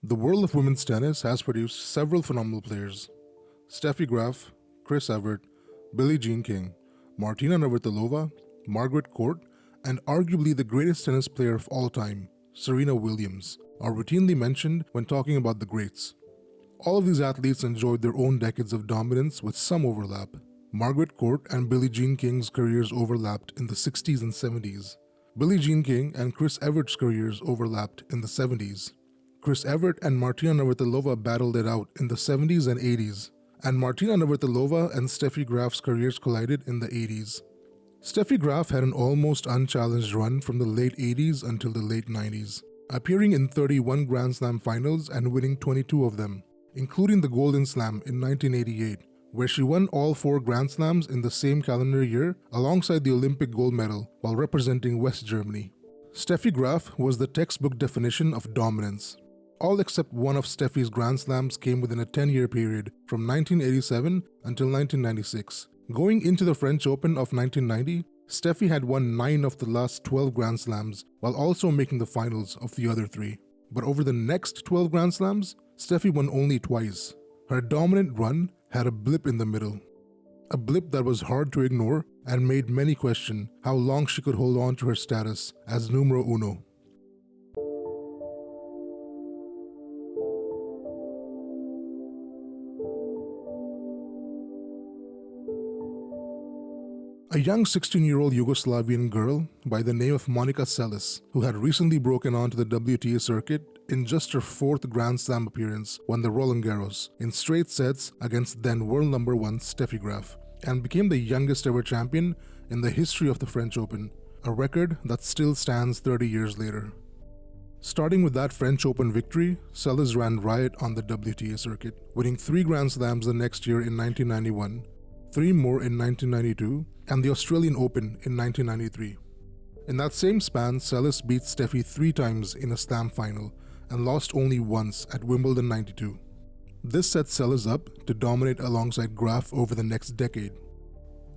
The world of women's tennis has produced several phenomenal players. Steffi Graf, Chris Evert, Billie Jean King, Martina Navratilova, Margaret Court, and arguably the greatest tennis player of all time, Serena Williams, are routinely mentioned when talking about the greats. All of these athletes enjoyed their own decades of dominance with some overlap. Margaret Court and Billie Jean King's careers overlapped in the 60s and 70s. Billie Jean King and Chris Evert's careers overlapped in the 70s. Chris Evert and Martina Navratilova battled it out in the 70s and 80s, and Martina Navratilova and Steffi Graf's careers collided in the 80s. Steffi Graf had an almost unchallenged run from the late 80s until the late 90s, appearing in 31 Grand Slam finals and winning 22 of them, including the Golden Slam in 1988, where she won all 4 Grand Slams in the same calendar year alongside the Olympic gold medal while representing West Germany. Steffi Graf was the textbook definition of dominance. All except one of Steffi's Grand Slams came within a 10-year period from 1987 until 1996. Going into the French Open of 1990, Steffi had won 9 of the last 12 Grand Slams while also making the finals of the other 3. But over the next 12 Grand Slams, Steffi won only twice. Her dominant run had a blip in the middle. A blip that was hard to ignore and made many question how long she could hold on to her status as numero uno. A young 16-year-old Yugoslavian girl by the name of Monica Seles, who had recently broken onto the WTA circuit in just her 4th Grand Slam appearance, won the Roland Garros in straight sets against then world number 1 Steffi Graf, and became the youngest ever champion in the history of the French Open, a record that still stands 30 years later. Starting with that French Open victory, Seles ran riot on the WTA circuit, winning 3 Grand Slams the next year in 1991, 3 more in 1992, and the Australian Open in 1993. In that same span, Seles beat Steffi 3 times in a Slam final and lost only once at Wimbledon 92. This set Seles up to dominate alongside Graf over the next decade.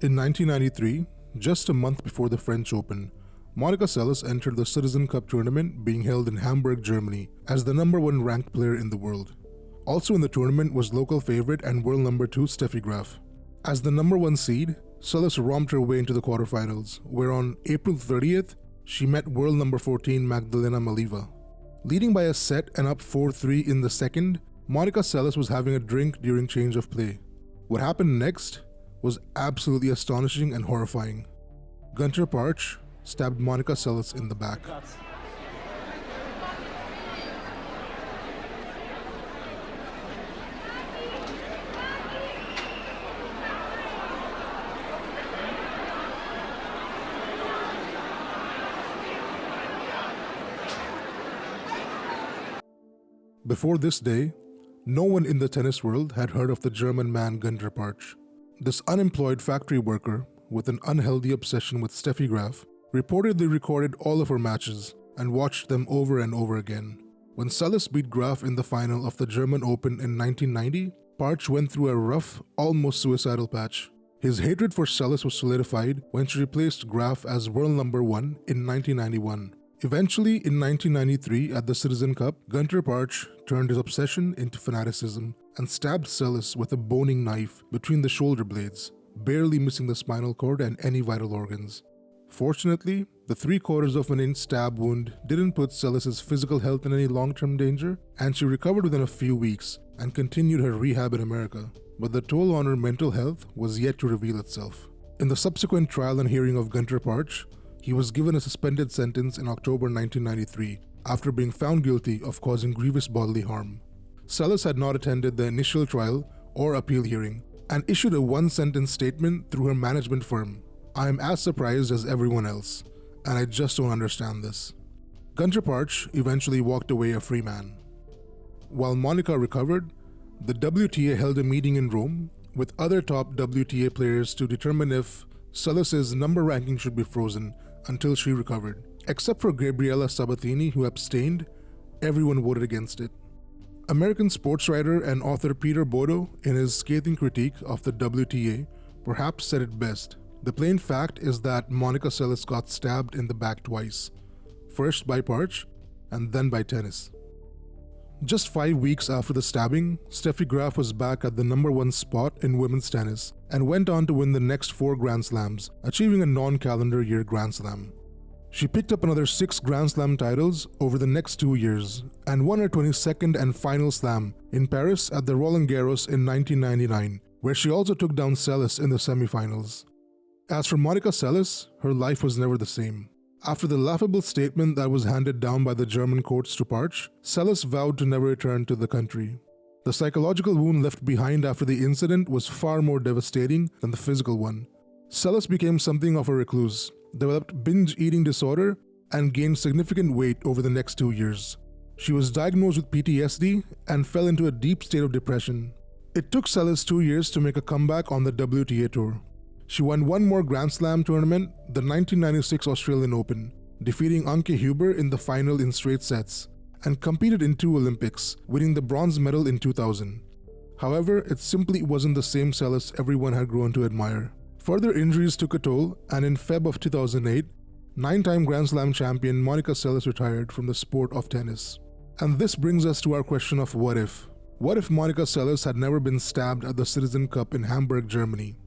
In 1993, just a month before the French Open, Monica Seles entered the Citizen Cup tournament being held in Hamburg, Germany, as the number 1 ranked player in the world. Also in the tournament was local favorite and world number 2 Steffi Graf. As the number 1 seed, Seles romped her way into the quarterfinals, where on April 30th, she met world number 14 Magdalena Maliva. Leading by a set and up 4-3 in the second, Monica Seles was having a drink during change of play. What happened next was absolutely astonishing and horrifying. Gunter Parch stabbed Monica Seles in the back. Before this day, no one in the tennis world had heard of the German man Gunter Parch. This unemployed factory worker, with an unhealthy obsession with Steffi Graf, reportedly recorded all of her matches and watched them over and over again. When Seles beat Graf in the final of the German Open in 1990, Parch went through a rough, almost suicidal patch. His hatred for Seles was solidified when she replaced Graf as world number 1 in 1991. Eventually, in 1993 at the Citizen Cup, Gunter Parch turned his obsession into fanaticism and stabbed Seles with a boning knife between the shoulder blades, barely missing the spinal cord and any vital organs. Fortunately, the 3/4 of an inch stab wound didn't put Seles' physical health in any long-term danger, and she recovered within a few weeks and continued her rehab in America. But the toll on her mental health was yet to reveal itself. In the subsequent trial and hearing of Gunter Parch, he was given a suspended sentence in October 1993 after being found guilty of causing grievous bodily harm. Seles had not attended the initial trial or appeal hearing and issued a 1-sentence statement through her management firm. "I am as surprised as everyone else, and I just don't understand this." Gunter Parch eventually walked away a free man. While Monica recovered, the WTA held a meeting in Rome with other top WTA players to determine if Seles' number ranking should be frozen until she recovered. Except for Gabriela Sabatini, who abstained, everyone voted against it. American sports writer and author Peter Bodo, in his scathing critique of the WTA, perhaps said it best. The plain fact is that Monica Seles got stabbed in the back twice, first by Parch and then by tennis. Just 5 weeks after the stabbing, Steffi Graf was back at the #1 spot in women's tennis and went on to win the next 4 Grand Slams, achieving a non-calendar year Grand Slam. She picked up another 6 Grand Slam titles over the next 2 years and won her 22nd and final slam in Paris at the Roland Garros in 1999, where she also took down Seles in the semifinals. As for Monica Seles, her life was never the same. After the laughable statement that was handed down by the German courts to Parch, Seles vowed to never return to the country. The psychological wound left behind after the incident was far more devastating than the physical one. Seles became something of a recluse, developed binge eating disorder, and gained significant weight over the next 2 years. She was diagnosed with PTSD and fell into a deep state of depression. It took Seles 2 years to make a comeback on the WTA Tour. She won one more Grand Slam tournament, the 1996 Australian Open, defeating Anke Huber in the final in straight sets, and competed in 2 Olympics, winning the bronze medal in 2000. However, it simply wasn't the same Seles everyone had grown to admire. Further injuries took a toll, and in Feb of 2008, 9-time Grand Slam champion Monica Seles retired from the sport of tennis. And this brings us to our question of what if? What if Monica Seles had never been stabbed at the Citizen Cup in Hamburg, Germany?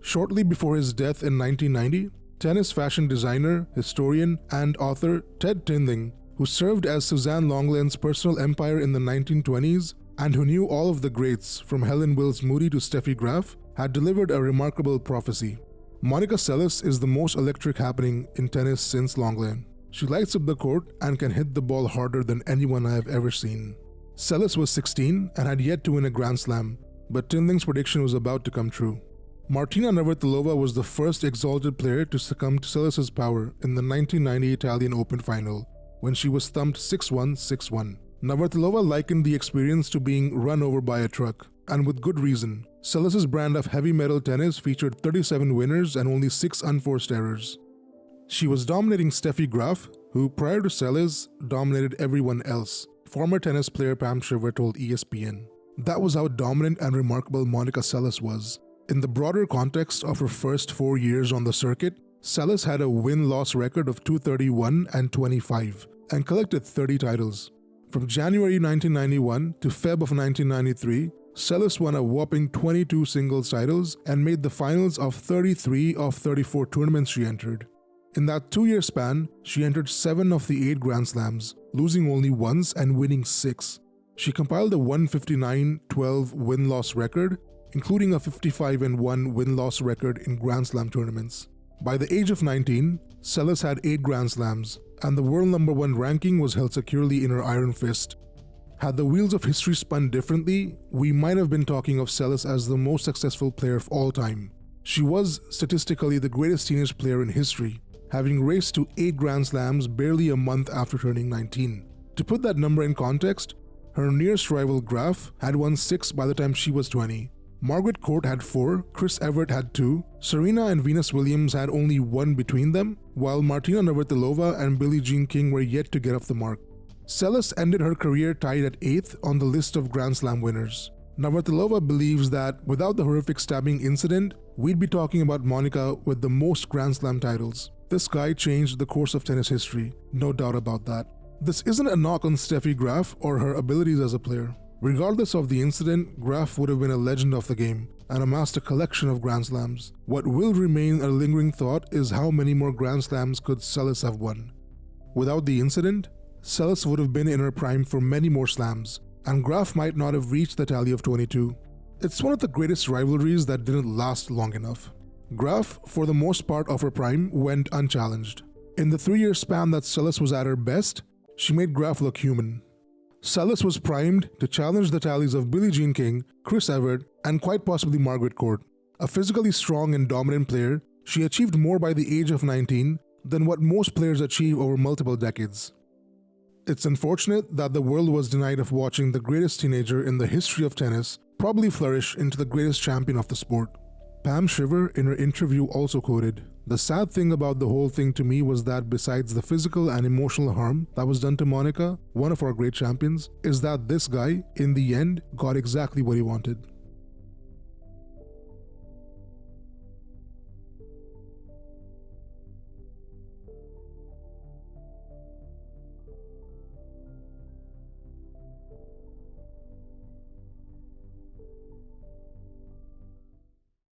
Shortly before his death in 1990, tennis fashion designer, historian, and author Ted Tinling, who served as Suzanne Lenglen's personal empire in the 1920s and who knew all of the greats from Helen Wills Moody to Steffi Graf, had delivered a remarkable prophecy. Monica Seles is the most electric happening in tennis since Lenglen. She lights up the court and can hit the ball harder than anyone I have ever seen. Seles was 16 and had yet to win a Grand Slam, but Tinling's prediction was about to come true. Martina Navratilova was the first exalted player to succumb to Seles's power in the 1990 Italian Open final, when she was thumped 6-1, 6-1. Navratilova likened the experience to being run over by a truck, and with good reason. Seles's brand of heavy metal tennis featured 37 winners and only 6 unforced errors. She was dominating Steffi Graf, who prior to Seles dominated everyone else, former tennis player Pam Shriver told ESPN. That was how dominant and remarkable Monica Seles was. In the broader context of her first 4 years on the circuit, Seles had a win-loss record of 231 and 25 and collected 30 titles. From January 1991 to Feb of 1993, Seles won a whopping 22 singles titles and made the finals of 33 of 34 tournaments she entered. In that 2-year span, she entered 7 of the 8 Grand Slams, losing only once and winning 6. She compiled a 159-12 win-loss record, including a 55-1 win-loss record in Grand Slam tournaments. By the age of 19, Seles had 8 Grand Slams, and the world #1 ranking was held securely in her iron fist. Had the wheels of history spun differently, we might have been talking of Seles as the most successful player of all time. She was statistically the greatest teenage player in history, having raced to 8 Grand Slams barely a month after turning 19. To put that number in context, her nearest rival Graf had won 6 by the time she was 20. Margaret Court had 4, Chris Evert had 2, Serena and Venus Williams had only 1 between them, while Martina Navratilova and Billie Jean King were yet to get off the mark. Seles ended her career tied at 8th on the list of Grand Slam winners. Navratilova believes that without the horrific stabbing incident, we'd be talking about Monica with the most Grand Slam titles. This guy changed the course of tennis history, no doubt about that. This isn't a knock on Steffi Graf or her abilities as a player. Regardless of the incident, Graf would have been a legend of the game and amassed a collection of Grand Slams. What will remain a lingering thought is how many more Grand Slams could Seles have won. Without the incident, Seles would have been in her prime for many more slams, and Graf might not have reached the tally of 22. It's one of the greatest rivalries that didn't last long enough. Graf, for the most part of her prime, went unchallenged. In the 3-year span that Seles was at her best, she made Graf look human. Seles was primed to challenge the tallies of Billie Jean King, Chris Evert, and quite possibly Margaret Court. A physically strong and dominant player, she achieved more by the age of 19 than what most players achieve over multiple decades. It's unfortunate that the world was denied of watching the greatest teenager in the history of tennis probably flourish into the greatest champion of the sport. Pam Shriver in her interview also quoted, "The sad thing about the whole thing to me was that besides the physical and emotional harm that was done to Monica, one of our great champions, is that this guy, in the end, got exactly what he wanted."